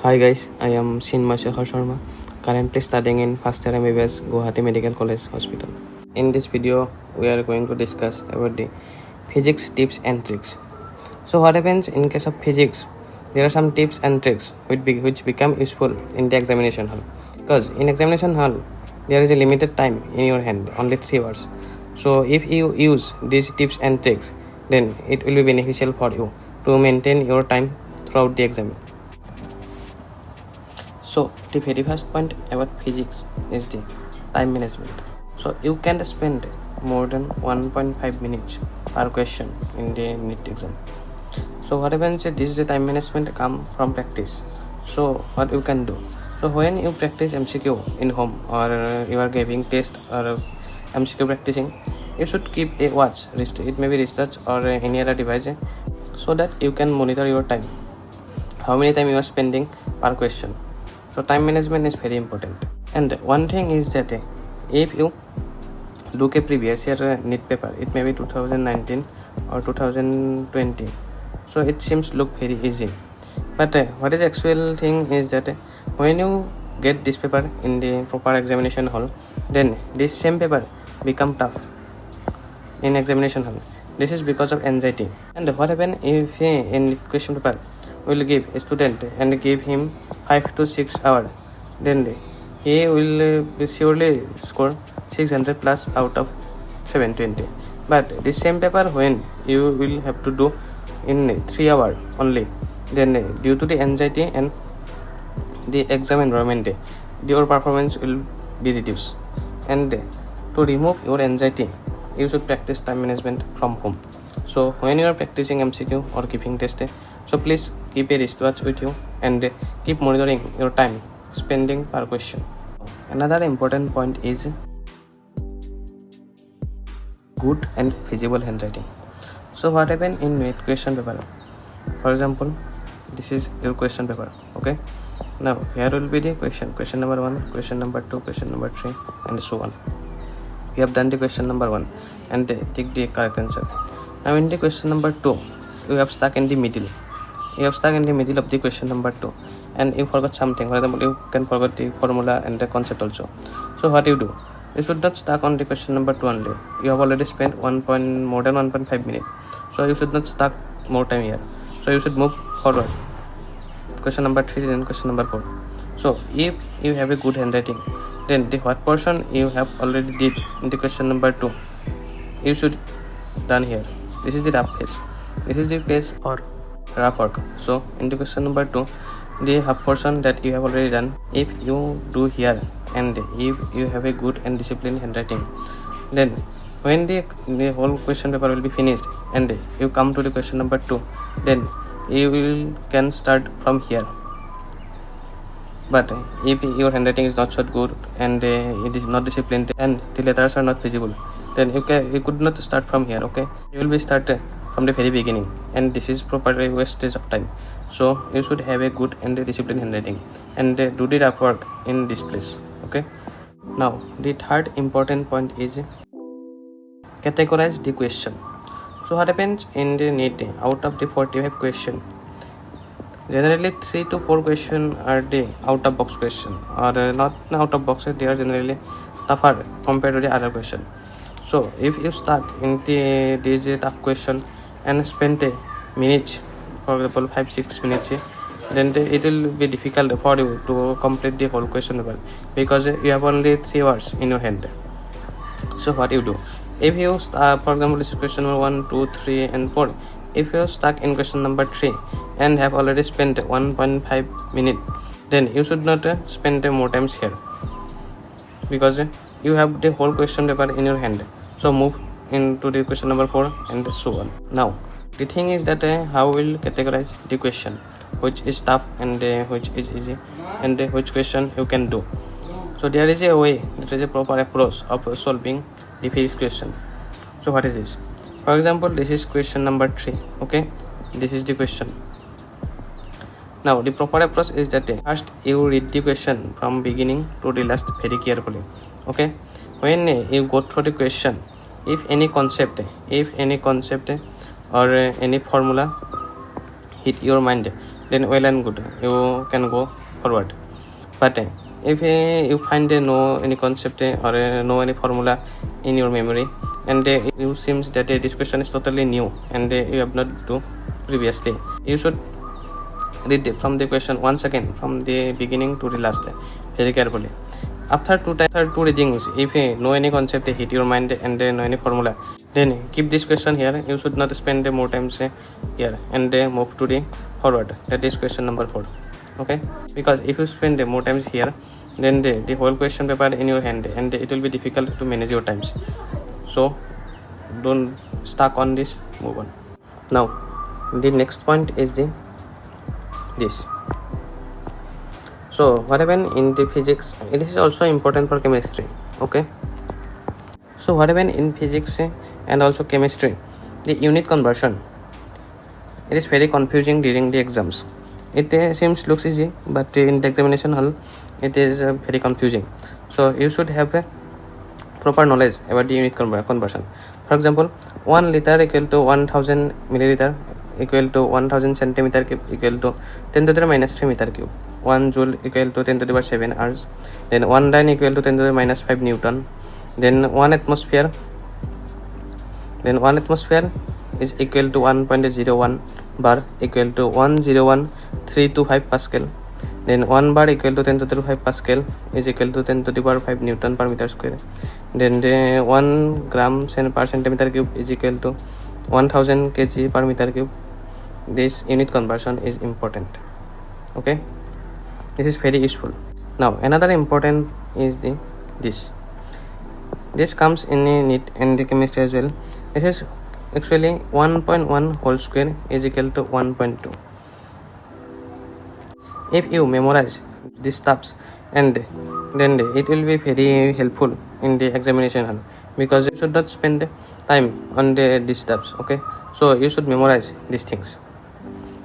Hi guys, I am Shinma Shekhar Sharma, currently studying in first year MBBS Guwahati Medical College Hospital. In this video, we are going to discuss about the physics tips and tricks. So what happens in case of physics? There are some tips and tricks which become useful in the examination hall. Because in examination hall, there is a limited time in your hand, only 3 hours. So if you use these tips and tricks, then it will be beneficial for you to maintain your time throughout the exam. So the very first point about physics is the time management. So you can spend more than 1.5 minutes per question in the NEET exam. So what happens, this is the time management come from practice. So what you can do? So when you practice MCQ in home or you are giving test or MCQ practicing, you should keep a watch, it may be wristwatch or any other device, so that you can monitor your time, how many time you are spending per question. So time management is very important. And one thing is that if you look a previous year NEET paper, it may be 2019 or 2020, so it seems look very easy. But what is actual thing is that when you get this paper in the proper examination hall, then this same paper become tough in examination hall. This is because of anxiety. And what happen if in question paper will give a student and give him 5 to 6 hours, then he will surely score 600 plus out of 720. But this same paper when you will have to do in 3 hours only, then due to the anxiety and the exam environment, your performance will be reduced. And to remove your anxiety, you should practice time management from home. So when you are practicing MCQ or giving test, so please keep a wristwatch with you and keep monitoring your time spending per question. Another important point is good and feasible handwriting. So what happen in NEET question paper? For example, this is your question paper. Okay. Now here will be the question number 1, question number 2, question number 3, and so on. We have done the question number 1 and take the correct answer. Now in the question number 2, you have stuck in the middle. You have stuck in the middle of the question number 2 and you forgot something. For example, you can forget the formula and the concept also. So what you do? You should not stuck on the question number 2 only. You have already spent more than 1.5 minutes. So you should not stuck more time here. So you should move forward. Question number 3 and question number 4. So if you have a good handwriting, then the what portion you have already did in the question number 2, you should done here. This is the rough page. This is the page or rough work. So in the question number 2, the half portion that you have already done, if you do here and if you have a good and disciplined handwriting, then when the whole question paper will be finished and you come to the question number 2, then you can start from here. But if your handwriting is not so good and it is not disciplined and the letters are not visible, then you could not start from here. Okay, you will be start from the very beginning, and this is properly wastage of time. So you should have a good and disciplined handwriting and do the rough work in this place. Okay. Now the third important point is categorize the question. So what happens in the NEET, out of the 45 question, generally 3 to 4 question are the out of box question, or not out of boxes, they are generally tougher compared to the other question. So if you start in this tough question and spend a minute, for example 5-6 minutes, then it will be difficult for you to complete the whole question paper because you have only 3 hours in your hand. So what you do? If you start, for example, this is question number 1, 2, 3, and 4. If you are stuck in question number 3 and have already spent 1.5 minutes, then you should not spend more times here because you have the whole question paper in your hand. So move into the question number 4 and so on. Now the thing is that how will categorize the question, which is tough and which is easy, and which question you can do. So there is a way, there is a proper approach of solving the physics question. So what is this? For example, this is question number 3. Okay, this is the question. Now the proper approach is that first you read the question from beginning to the last very carefully. Okay, when you go through the question, if any concept or any formula hit your mind, then well and good, you can go forward. But if you find no any concept or no any formula in your memory, and you seems that this question is totally new and you have not do previously, you should read from the question once again from the beginning to the last very carefully. After two readings, if no any concept hit your mind and no any formula, then keep this question here. You should not spend more time here and move to the forward. That is question number 4. Okay, because if you spend more times here, then the whole question paper in your hand and it will be difficult to manage your times. So don't stuck on this, move on. Now the next point is this. So what happened in the physics, it is also important for chemistry. Okay, so what happened in physics and also chemistry, the unit conversion, it is very confusing during the exams. It seems looks easy, but in the examination hall it is very confusing. So you should have a proper knowledge about the unit conversion. For example, 1 liter equal to 1000 milliliter equal to 1000 centimeter cube equal to 10 to the minus 3 meter cube. 1 joule equal to 10 to the power 7 hours. Then 1 dyne equal to 10 to the minus 5 newton. Then 1 atmosphere is equal to 1.01 bar equal to 101.325 Pascal. Then 1 bar equal to 10 to the 5 Pascal is equal to 10 to the power 5 Newton per meter square. Then the 1 gram per centimeter cube is equal to 1000 kg per meter cube. This unit conversion is important. Okay, this is very useful. Now another important is this comes in the NEET and the chemistry as well. This is actually 1.1 whole square is equal to 1.2. If you memorize these stuffs, and then it will be very helpful in the examination hall, because you should not spend time on these stuffs. Okay, so you should memorize these things.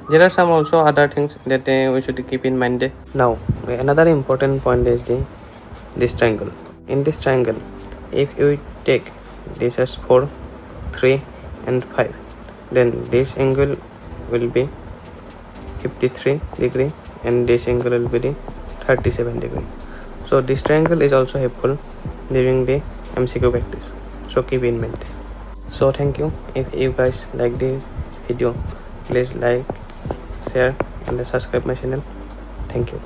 There are some also other things that we should keep in mind. Now another important point is this triangle. In this triangle, if you take this as 4, 3 and 5, then this angle will be 53 degree and this angle will be 37 degree. So this triangle is also helpful during the MCQ practice, so keep in mind. So thank you. If you guys like the video, please like, share and subscribe my channel. Thank you.